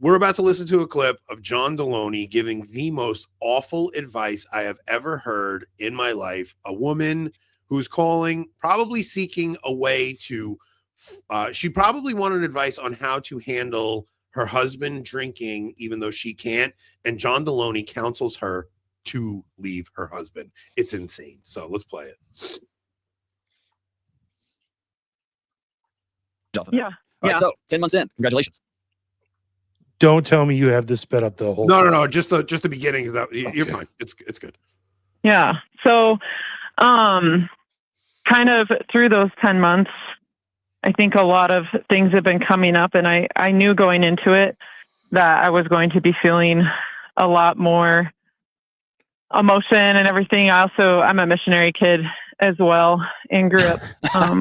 We're about to listen to a clip of John Delony giving the most awful advice I have ever heard in my life. A woman who's calling, probably seeking a way to, she probably wanted advice on how to handle her husband drinking, even though she can't. And John Delony counsels her to leave her husband. It's insane. So let's play it. Yeah. All right, so 10 months in. Congratulations. Don't tell me you have this sped up the whole No. Just the beginning of that. You're fine. It's good. Yeah. So kind of through those 10 months, I think a lot of things have been coming up, and I knew going into it that I was going to be feeling a lot more emotion and everything. I'm a missionary kid as well and grew up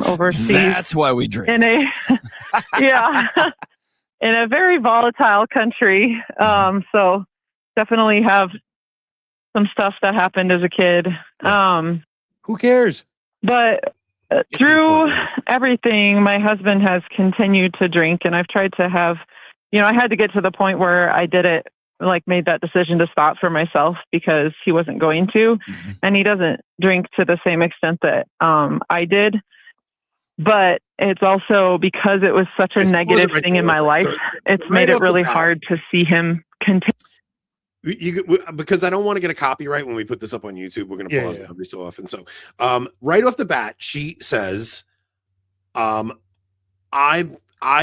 overseas. That's why we drink. In a very volatile country. So definitely have some stuff that happened as a kid. Who cares? But through everything, my husband has continued to drink, and I've tried to have, I had to get to the point where I did it, like made that decision to stop for myself because he wasn't going to, and he doesn't drink to the same extent that I did. But it's also because it was such a negative thing in my life, it's made it really hard to see him continue. Because I don't want to get a copyright when we put this up on YouTube. We're going to pause it every so often. So right off the bat, she says, I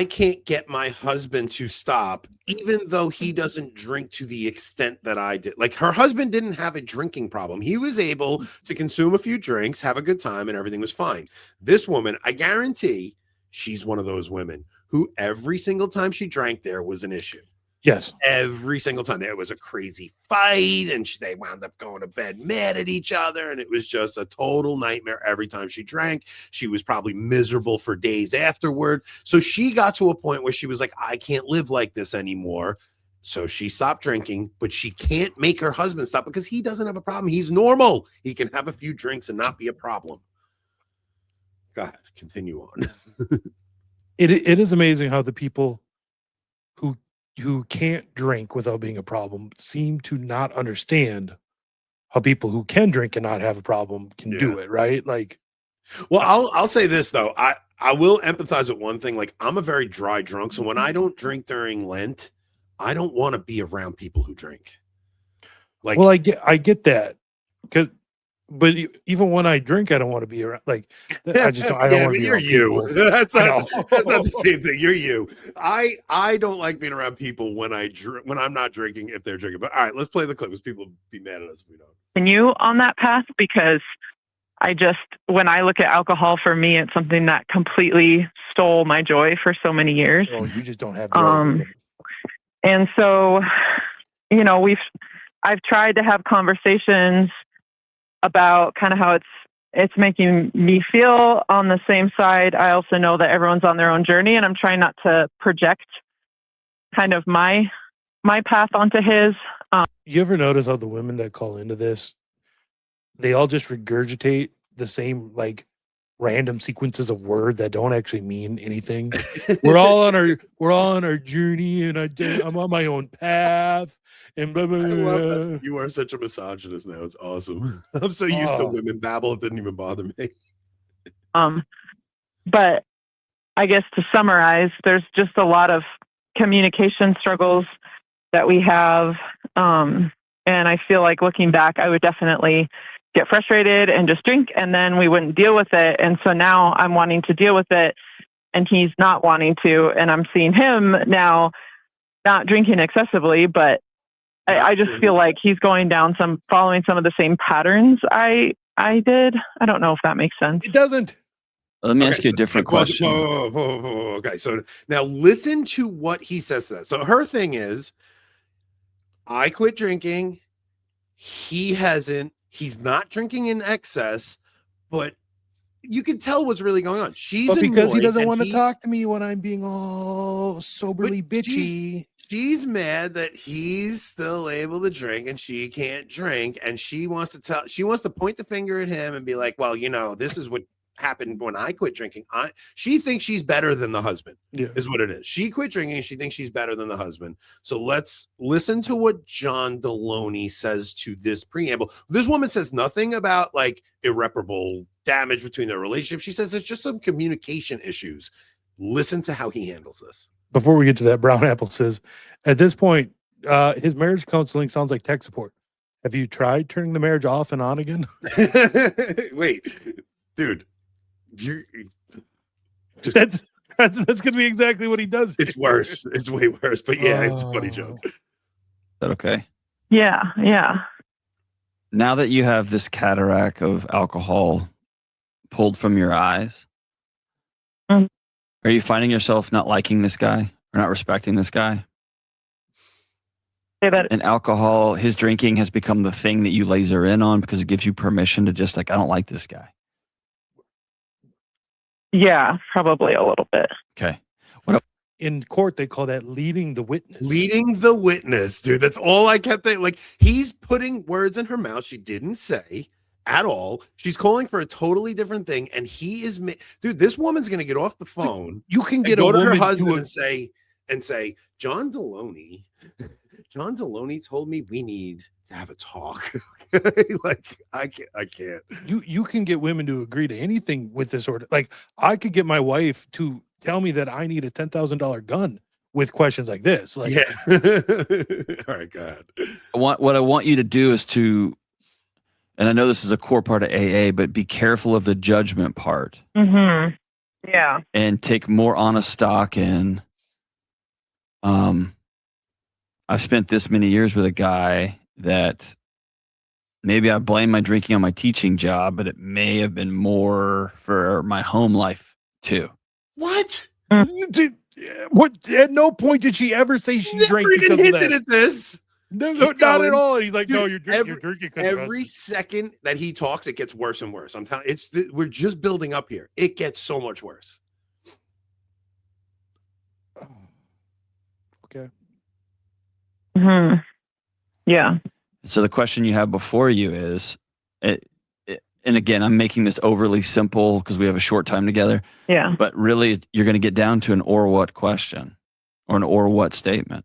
can't get my husband to stop, even though he doesn't drink to the extent that I did. Like, her husband didn't have a drinking problem. He was able to consume a few drinks, have a good time, and everything was fine. This woman, I guarantee she's one of those women who every single time she drank, there was an issue. Yes. Every single time there was a crazy fight, and they wound up going to bed mad at each other, and it was just a total nightmare every time she drank. She was probably miserable for days afterward. So she got to a point where she was like, I can't live like this anymore. So she stopped drinking, but she can't make her husband stop because he doesn't have a problem. He's normal. He can have a few drinks and not be a problem. Go ahead, continue on. It is amazing how the people who can't drink without being a problem seem to not understand how people who can drink and not have a problem can do it, right? Like, well, I'll say this though. I will empathize with one thing. Like, I'm a very dry drunk, so when I don't drink during Lent, I don't want to be around people who drink. Like, well, I get that, but even when I drink, I don't want to be around. Like, I just don't. I don't want to be around people. That's not the same thing. You're you. I don't like being around people when I'm not drinking if they're drinking. But all right, let's play the clip because people be mad at us if we don't. Continue on that path because when I look at alcohol, for me, it's something that completely stole my joy for so many years. Oh, you just don't have the and so, I've tried to have conversations about kind of how it's making me feel on the same side. I also know that everyone's on their own journey, and I'm trying not to project kind of my path onto his. You ever notice how the women that call into this, they all just regurgitate the same like random sequences of words that don't actually mean anything? we're all on our journey, and I'm on my own path, and blah, blah, blah. I love that. You are such a misogynist now. It's awesome. I'm so used to women babble, it didn't even bother me. But I guess to summarize, there's just a lot of communication struggles that we have, and I feel like looking back, I would definitely get frustrated and just drink, and then we wouldn't deal with it. And so now I'm wanting to deal with it, and he's not wanting to. And I'm seeing him now not drinking excessively, but I just feel like he's following some of the same patterns I did. I don't know if that makes sense. It doesn't. Let me ask you a different question. Okay, so now listen to what he says to that. So her thing is, I quit drinking. He hasn't. He's not drinking in excess, but you can tell what's really going on. But because he doesn't want to talk to me when I'm being all soberly bitchy. She's mad that he's still able to drink and she can't drink, and she wants to point the finger at him and be like, well, this is what happened when I quit drinking. She thinks she's better than the husband, is what it is. She quit drinking. She thinks she's better than the husband. So let's listen to what John Delony says to this preamble. This woman says nothing about like irreparable damage between their relationship. She says it's just some communication issues. Listen to how he handles this. Before we get to that, Brown Apple says, at this point, his marriage counseling sounds like tech support. Have you tried turning the marriage off and on again? Wait, dude. That's gonna be exactly what he does. It's worse. It's way worse. But yeah, it's a funny joke. Is that okay? Yeah. Now that you have this cataract of alcohol pulled from your eyes, are you finding yourself not liking this guy or not respecting this guy? And alcohol, his drinking has become the thing that you laser in on because it gives you permission to just like, I don't like this guy. Yeah, probably a little bit. Okay. In court, they call that leading the witness. Leading the witness, dude. That's all I kept thinking. Like, he's putting words in her mouth she didn't say at all. She's calling for a totally different thing. And he is, dude, this woman's going to get off the phone. You can get go a to her woman husband and say, John Delony told me we need to have a talk. Like, I can't. You can get women to agree to anything with this order. Like, I could get my wife to tell me that I need a $10,000 gun with questions like this. Like, yeah. All right, go ahead. What I want you to do is to, and I know this is a core part of AA, but be careful of the judgment part. Mm-hmm. Yeah. And take more honest stock in, I've spent this many years with a guy that maybe I blame my drinking on my teaching job, but it may have been more for my home life too. What? What? At no point did she ever say she drank even because of hinted that. at this. No, not at all. And he's like, dude, no, you're drinking. Every second that he talks, it gets worse and worse. I'm telling you, we're just building up here. It gets so much worse. Okay. Hmm. Yeah. So the question you have before you is, and again, I'm making this overly simple because we have a short time together. Yeah. But really, you're going to get down to an or what question or an or what statement.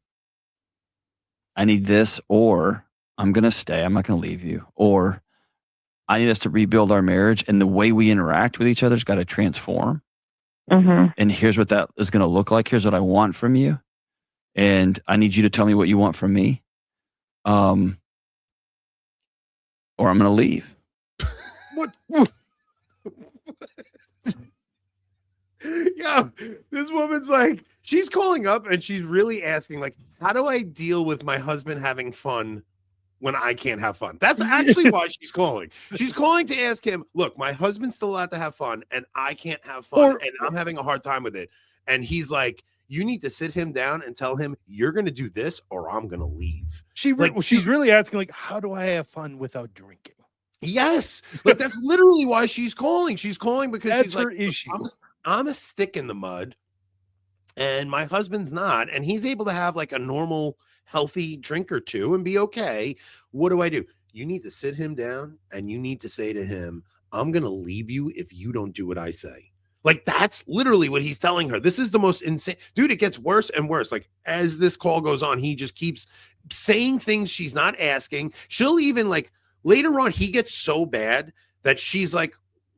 I need this, or I'm going to stay. I'm not going to leave you. Or I need us to rebuild our marriage, and the way we interact with each other has got to transform. Mm-hmm. And here's what that is going to look like. Here's what I want from you. And I need you to tell me what you want from me. Or I'm going to leave. What? Yeah, this woman's like, she's calling up and she's really asking, like, how do I deal with my husband having fun when I can't have fun? That's actually why she's calling. She's calling to ask him, look, my husband's still allowed to have fun and I can't have fun and I'm having a hard time with it. And he's like, you need to sit him down and tell him you're going to do this or I'm going to leave. She's really asking, like, how do I have fun without drinking? Yes, like that's literally why she's calling. She's calling because that's she's her like, issue. I'm a stick in the mud, and my husband's not, and he's able to have like a normal, healthy drink or two and be okay. What do I do? You need to sit him down, and you need to say to him, "I'm gonna leave you if you don't do what I say." Like that's literally what he's telling her. This is the most insane, dude. It gets worse and worse. Like as this call goes on, he just keeps saying things she's not asking. She'll even like. Later on, he gets so bad that she's like,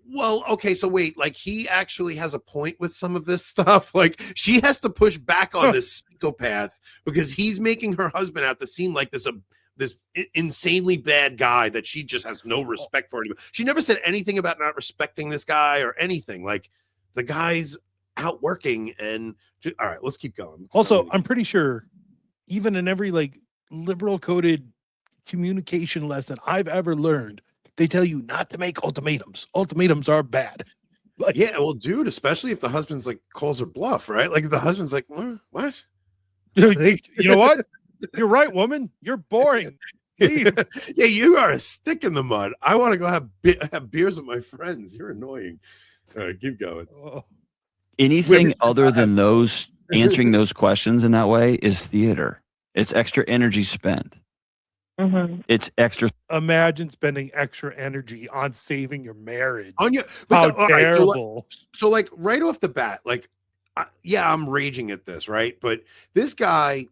well, okay, so wait, like he actually has a point with some of this stuff. Like she has to push back on this psychopath because he's making her husband out to seem like this insanely bad guy that she just has no respect for anymore. She never said anything about not respecting this guy or anything. Like the guy's out working and all right, let's keep going. Also, I'm pretty sure even in every like liberal coded communication lesson I've ever learned, they tell you not to make ultimatums. Ultimatums are bad. Like, yeah, well, dude, especially if the husband's like calls her bluff, right? Like if the husband's like, what? You know what? You're right, woman. You're boring. Yeah, you are a stick in the mud. I want to go have beers with my friends. You're annoying. All right, keep going. Anything other than those answering those questions in that way is theater. It's extra energy spent. Mm-hmm. It's extra. Imagine spending extra energy on saving your marriage. On you, How all right, terrible. so like right off the bat, like, yeah, I'm raging at this, right? But this guy,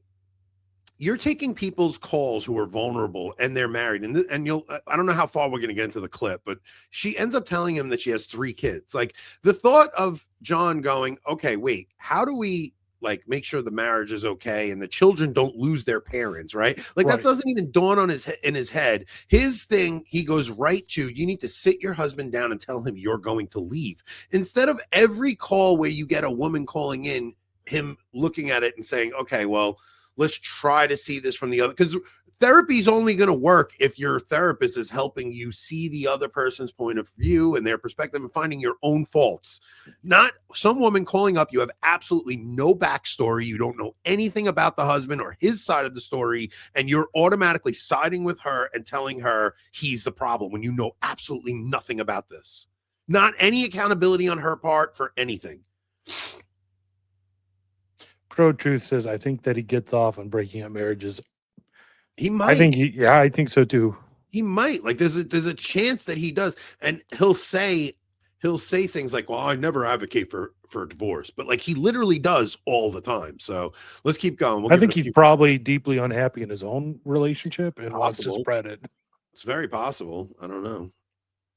you're taking people's calls who are vulnerable and they're married, and you'll, I don't know how far we're going to get into the clip, but she ends up telling him that she has 3 kids. Like, the thought of John going, okay, wait, how do we like make sure the marriage is okay and the children don't lose their parents, right? Like, that doesn't even dawn on in his head. His thing, he goes right to, you need to sit your husband down and tell him you're going to leave, instead of every call where you get a woman calling in, him looking at it and saying, okay, well, let's try to see this from the other, because therapy is only going to work if your therapist is helping you see the other person's point of view and their perspective and finding your own faults. Not some woman calling up, you have absolutely no backstory, you don't know anything about the husband or his side of the story, and you're automatically siding with her and telling her he's the problem when you know absolutely nothing about this. Not any accountability on her part for anything. Pro Truth says, I think that he gets off on breaking up marriages. He might. I think so too. He might. Like, there's a chance that he does, and he'll say things like, well, I never advocate for divorce, but like, he literally does all the time. So let's keep going. I think he's probably deeply unhappy in his own relationship and wants to spread it. It's very possible. I don't know.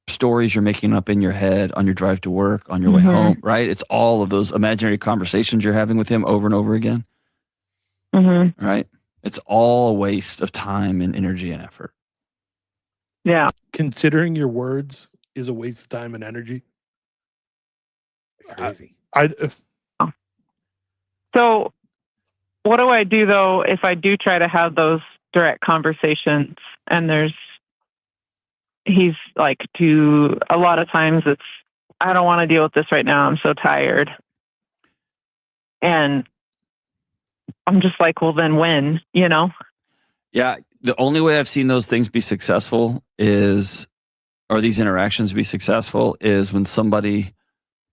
Stories you're making up in your head on your drive to work, on your way home, right? It's all of those imaginary conversations you're having with him over and over again, right? It's all a waste of time and energy and effort. Yeah. Considering your words is a waste of time and energy. Crazy. So what do I do, though, if I do try to have those direct conversations and he's like, a lot of times it's, I don't want to deal with this right now, I'm so tired. And I'm just like, well, then when, Yeah. The only way I've seen those things be successful or these interactions be successful, is when somebody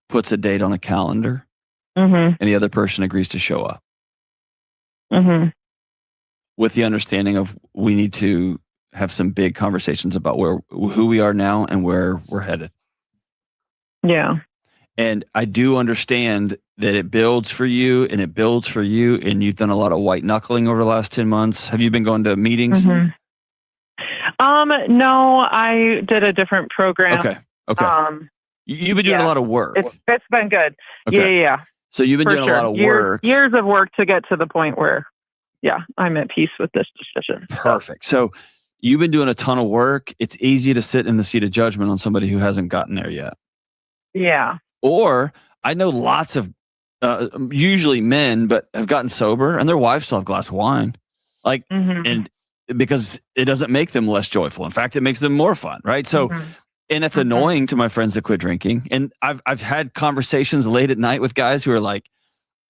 puts a date on a calendar and the other person agrees to show up. With the understanding of, we need to have some big conversations about who we are now and where we're headed. Yeah. And I do understand that it builds for you and it builds for you, and you've done a lot of white knuckling over the last 10 months. Have you been going to meetings? No, I did a different program. Okay. You've been doing a lot of work. It's been good. Okay. Yeah. So you've been doing a lot of work. Years of work to get to the point where, I'm at peace with this decision. Perfect. So you've been doing a ton of work. It's easy to sit in the seat of judgment on somebody who hasn't gotten there yet. Yeah. Or I know lots of usually men, but have gotten sober and their wives still have a glass of wine. Like, and because it doesn't make them less joyful. In fact, it makes them more fun. Right. So, and it's annoying to my friends that quit drinking. And I've had conversations late at night with guys who are like,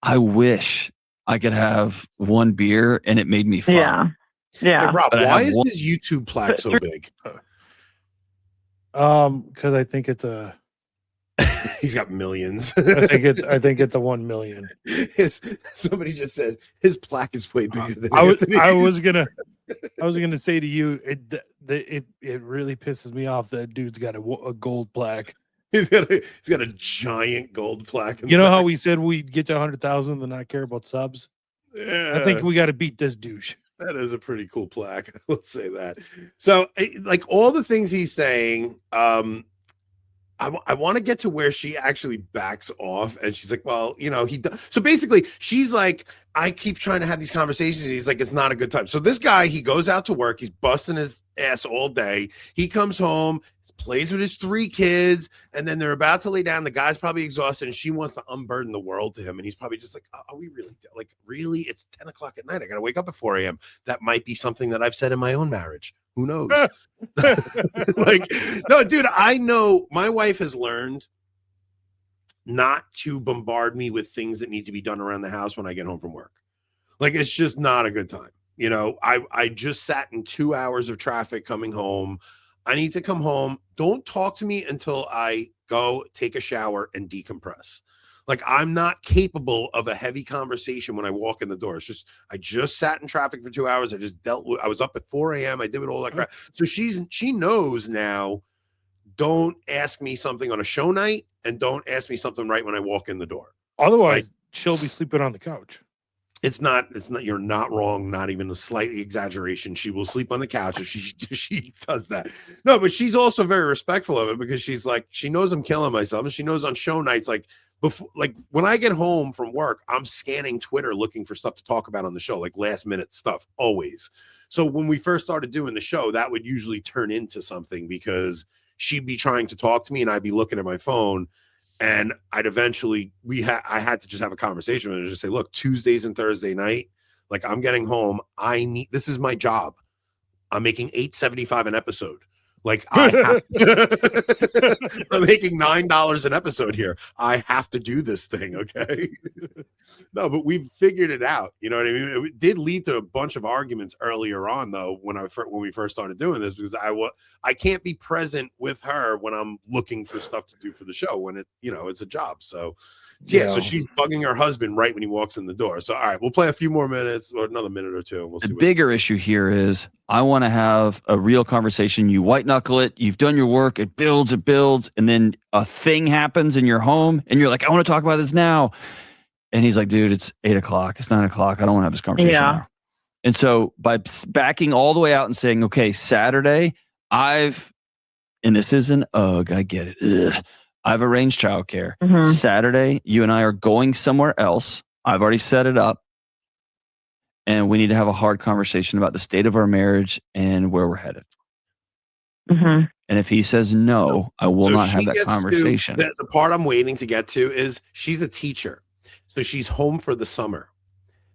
I wish I could have one beer and it made me fun. Yeah. Hey, Rob, why is his YouTube plaque so big? Because I think it's a. He's got millions. I think it's a 1 million. Somebody just said his plaque is way bigger than I was gonna say to you, it really pisses me off that dude's got a gold plaque. He's got a giant gold plaque. You know how we said we'd get to 100,000 and not care about subs? Yeah. I think we got to beat this douche. That is a pretty cool plaque. Let's say that. So, like, all the things he's saying, I want to get to where she actually backs off, and she's like, well, he does. So basically, she's like, I keep trying to have these conversations. And he's like, it's not a good time. So this guy, he goes out to work. He's busting his ass all day. He comes home, plays with his 3 kids, and then they're about to lay down. The guy's probably exhausted, and she wants to unburden the world to him. And he's probably just like, are we really? Like, really? It's 10 o'clock at night. I got to wake up at 4 a.m. That might be something that I've said in my own marriage. Who knows? Like, no, dude, I know my wife has learned not to bombard me with things that need to be done around the house when I get home from work. Like, it's just not a good time. I just sat in 2 hours of traffic coming home. I need to come home. Don't talk to me until I go take a shower and decompress. Like, I'm not capable of a heavy conversation when I walk in the door. It's just, I just sat in traffic for 2 hours. I just dealt with, I was up at 4 a.m. I did it all that crap. So she knows now, don't ask me something on a show night and don't ask me something right when I walk in the door. Otherwise, she'll be sleeping on the couch. It's not, you're not wrong. Not even a slightly exaggeration. She will sleep on the couch if she does that. No, but she's also very respectful of it because she's like, she knows I'm killing myself. And she knows on show nights, like before, like when I get home from work, I'm scanning Twitter looking for stuff to talk about on the show, like last minute stuff always. So when we first started doing the show, that would usually turn into something because she'd be trying to talk to me and I'd be looking at my phone. And I'd eventually, I had to just have a conversation with her and just say, look, Tuesdays and Thursday night, like I'm getting home. This is my job. I'm making $8.75 an episode. Like I have to, I'm making $9 an episode here. I have to do this thing. Okay. No, but we've figured it out. You know what I mean? It did lead to a bunch of arguments earlier on though, when we first started doing this, because I can't be present with her when I'm looking for stuff to do for the show when it's a job. So yeah. So she's bugging her husband right when he walks in the door. So, all right, we'll play a few more minutes or another minute or two. And we'll see. The bigger issue here is I want to have a real conversation. You white knuckle it. You've done your work. It builds. And then a thing happens in your home and you're like, I want to talk about this now. And he's like, dude, it's 8 o'clock. It's 9 o'clock. I don't want to have this conversation now. And so by backing all the way out and saying, okay, Saturday, and this is an ugh, I get it. Ugh. I've arranged childcare. Mm-hmm. Saturday, you and I are going somewhere else. I've already set it up. And we need to have a hard conversation about the state of our marriage and where we're headed. Mm-hmm. And if he says no, I will not have that conversation. The part I'm waiting to get to is she's a teacher. So she's home for the summer.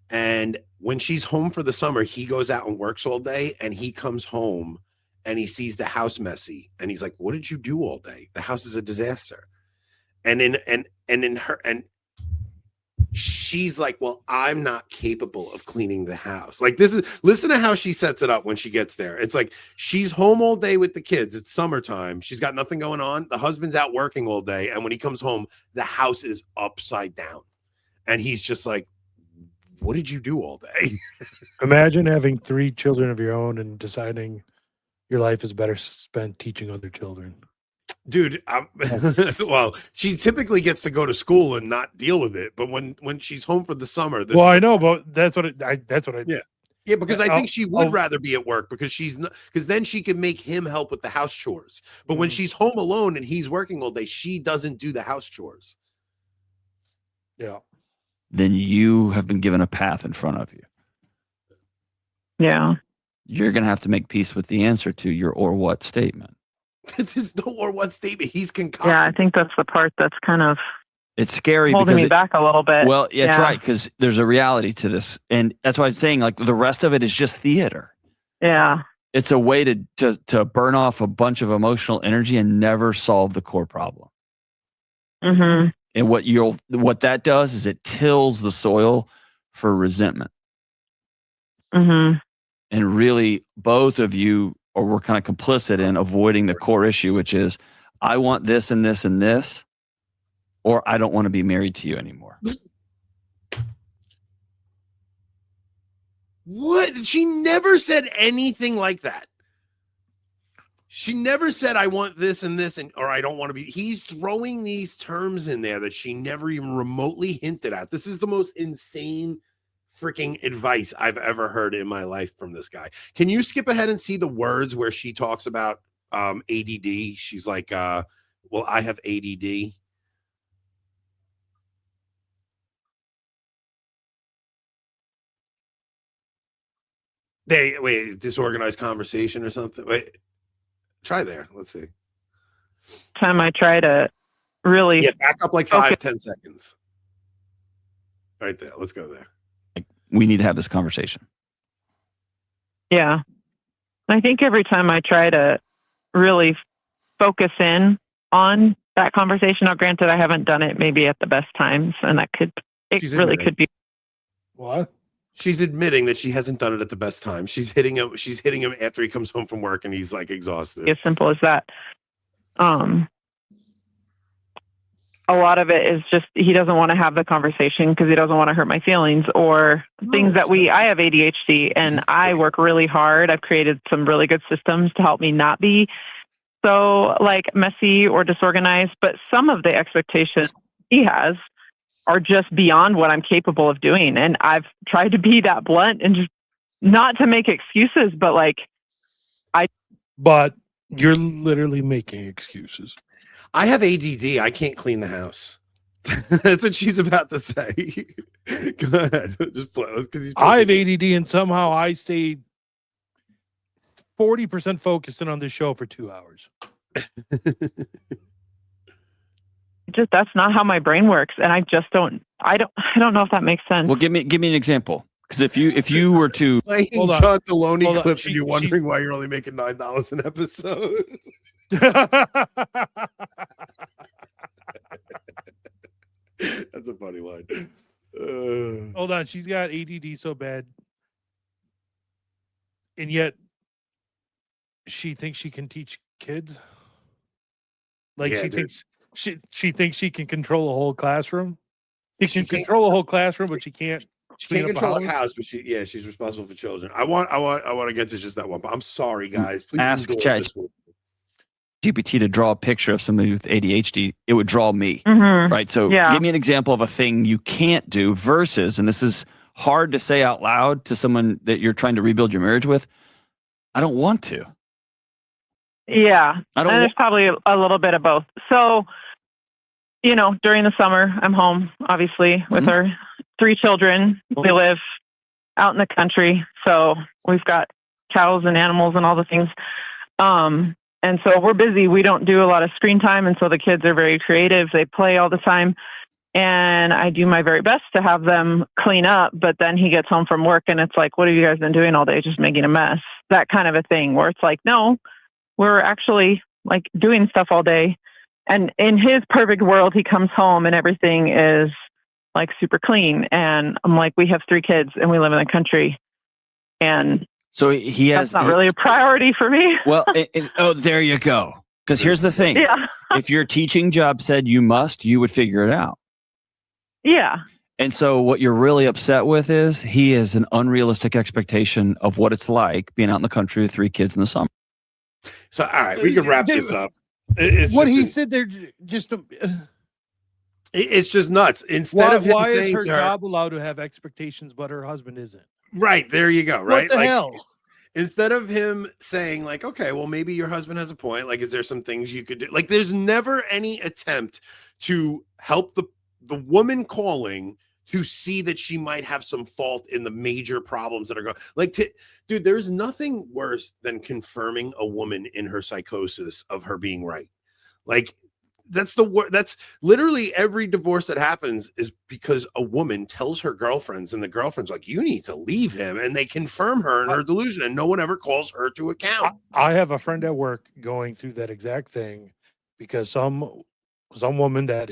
And when she's home for the summer, he goes out and works all day and he comes home and he sees the house messy. And he's like, what did you do all day? The house is a disaster. And she's like, well, I'm not capable of cleaning the house. Like listen to how she sets it up when she gets there. It's like she's home all day with the kids. It's summertime. She's got nothing going on. The husband's out working all day. And when he comes home, the house is upside down. And he's just like, what did you do all day? Imagine having 3 children of your own and deciding your life is better spent teaching other children. Dude, well, she typically gets to go to school and not deal with it. But when she's home for the summer, I know, but that's what I yeah, because I think she would rather be at work because then she can make him help with the house chores. But when she's home alone and he's working all day, she doesn't do the house chores. Yeah. Then you have been given a path in front of you. Yeah. You're going to have to make peace with the answer to your or what statement. There's no or what statement. He's concocted. Yeah, I think that's the part that's kind of it's scary holding me back a little bit. Well, yeah, that's right, because there's a reality to this. And that's why I'm saying, like, the rest of it is just theater. Yeah. It's a way to burn off a bunch of emotional energy and never solve the core problem. Mm-hmm. And what that does is it tills the soil for resentment. Mm-hmm. And really, both of you were kind of complicit in avoiding the core issue, which is, I want this and this and this, or I don't want to be married to you anymore. What? She never said anything like that. She never said, I want this and this, or I don't want to be. He's throwing these terms in there that she never even remotely hinted at. This is the most insane freaking advice I've ever heard in my life from this guy. Can you skip ahead and see the words where she talks about ADD? She's like, well, I have ADD. Wait, disorganized conversation or something. Wait. Try there. Let's see. Time I try to really back up like 5-10 seconds. Right there. Let's go there. We need to have this conversation. Yeah. I think every time I try to really focus in on that conversation, now granted I haven't done it maybe at the best times, and could be. What? She's admitting that she hasn't done it at the best time. She's hitting him after he comes home from work and he's like exhausted. As simple as that. a lot of it is just he doesn't want to have the conversation because he doesn't want to hurt my feelings or things that I have ADHD and I work really hard. I've created some really good systems to help me not be so like messy or disorganized, but some of the expectations he has are just beyond what I'm capable of doing. And I've tried to be that blunt and just not to make excuses, but like But you're literally making excuses. I have ADD. I can't clean the house. That's what she's about to say. Go ahead. Just play. I have ADD, and somehow I stay 40% focusing on this show for 2 hours. just that's not how my brain works, and I don't know if that makes sense. Well, give me an example. Because if you were to playing John Delony clips and you're wondering why you're only making $9 an episode. That's a funny line. Hold on, she's got ADD so bad, and yet she thinks she can teach kids. Like she thinks she can control a whole classroom. She can control a whole classroom, but she can't. She can't control a house, but she's responsible for children. I want to get to just that one, but I'm sorry, guys. Please ask GPT to draw a picture of somebody with ADHD. It would draw me, right? So give me an example of a thing you can't do versus, and this is hard to say out loud to someone that you're trying to rebuild your marriage with. I don't want to. Yeah, and there's probably a little bit of both. So, during the summer, I'm home, obviously, with our 3 children. We live out in the country, so we've got cows and animals and all the things. And so we're busy. We don't do a lot of screen time, and so the kids are very creative. They play all the time, and I do my very best to have them clean up, but then he gets home from work, and it's like, what have you guys been doing all day? Just making a mess. That kind of a thing, where it's like, no, we're actually like doing stuff all day. And in his perfect world, he comes home and everything is like super clean. And I'm like, we have 3 kids and we live in the country. And so that's not really a priority for me. Well, there you go. Because here's the thing. Yeah. If your teaching job said you would figure it out. Yeah. And so what you're really upset with is he has an unrealistic expectation of what it's like being out in the country with 3 kids in the summer. So, all right, we can wrap this up. Said there just... It's just nuts. Instead of him why saying is her job allowed to have expectations, but her husband isn't? Right. There you go. Right. What the hell? Instead of him saying like, okay, well, maybe your husband has a point. Like, is there some things you could do? Like, there's never any attempt to help the woman calling to see that she might have some fault in the major problems that are going. Like, dude, there's nothing worse than confirming a woman in her psychosis of her being right. Like, that's literally every divorce that happens is because a woman tells her girlfriends, and the girlfriend's like, you need to leave him, and they confirm her in her delusion, and no one ever calls her to account. I have a friend at work going through that exact thing because some woman that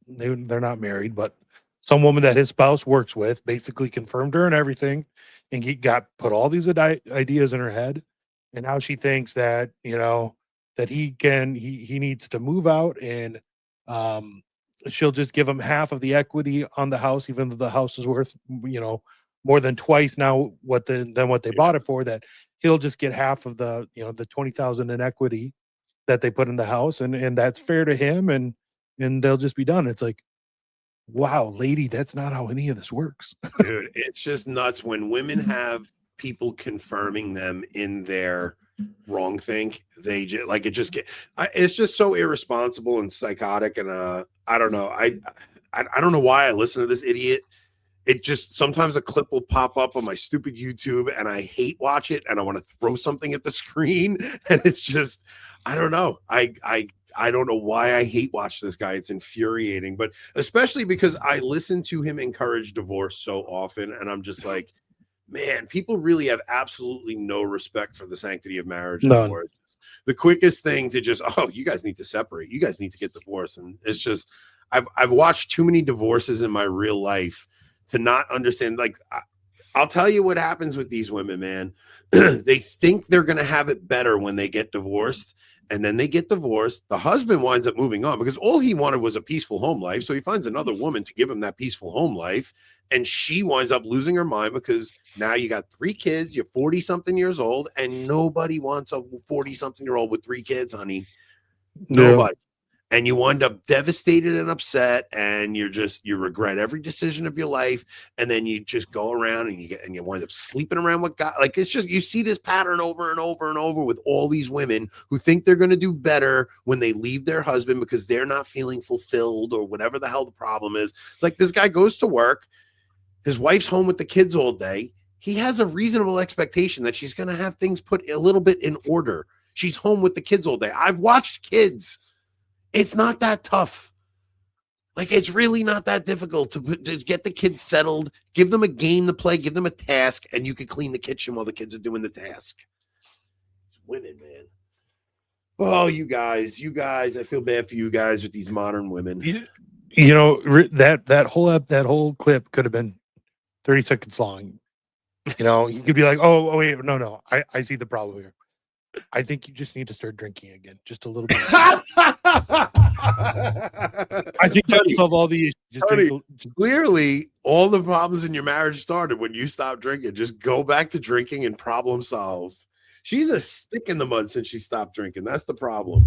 they're not married, but some woman that his spouse works with basically confirmed her and everything, and he put all these ideas in her head, and now she thinks that that he needs to move out, and she'll just give him half of the equity on the house, even though the house is worth more than twice now than what they bought it for. That he'll just get half of the the $20,000 in equity that they put in the house, and that's fair to him, and they'll just be done. It's like, wow, lady, that's not how any of this works. Dude, it's just nuts when women have people confirming them in their wrong think. They just like it just it's just so irresponsible and psychotic, and I don't know. I don't know why I listen to this idiot. It just sometimes a clip will pop up on my stupid YouTube and I hate watch it and I want to throw something at the screen, and it's just I don't know. I don't know why I hate watch this guy. It's infuriating, but especially because I listen to him encourage divorce so often, and I'm just like, man, people really have absolutely no respect for the sanctity of marriage anymore. The quickest thing to just, you guys need to separate. You guys need to get divorced. And it's just, I've watched too many divorces in my real life to not understand. Like, I'll tell you what happens with these women, man. They think they're going to have it better when they get divorced. and then they get divorced. The husband winds up moving on because all he wanted was a peaceful home life. So he finds another woman to give him that peaceful home life. And she winds up losing her mind because now you got 3 kids, you're 40 something years old, and nobody wants a 40 something year old with 3 kids, honey. Nobody. And you wind up devastated and upset, and you regret every decision of your life, and then you just go around and you wind up sleeping around with God. Like, it's just, you see this pattern over and over and over with all these women who think they're going to do better when they leave their husband because they're not feeling fulfilled or whatever the hell the problem is. It's like, this guy goes to work, his wife's home with the kids all day. He has a reasonable expectation that she's going to have things put a little bit in order. She's home with the kids all day. I've watched kids. It's not that tough. Like, it's really not that difficult to get the kids settled, give them a game to play, give them a task, and you can clean the kitchen while the kids are doing the task. It's winning, man. Oh, you guys, I feel bad for you guys with these modern women. You know, that whole clip could have been 30 seconds long. You know, you could be like, oh wait, no, I see the problem here. I think you just need to start drinking again, just a little bit. I think that would solve all the issues. Clearly, all the problems in your marriage started when you stopped drinking. Just go back to drinking and problem solved. She's a stick in the mud since she stopped drinking. That's the problem.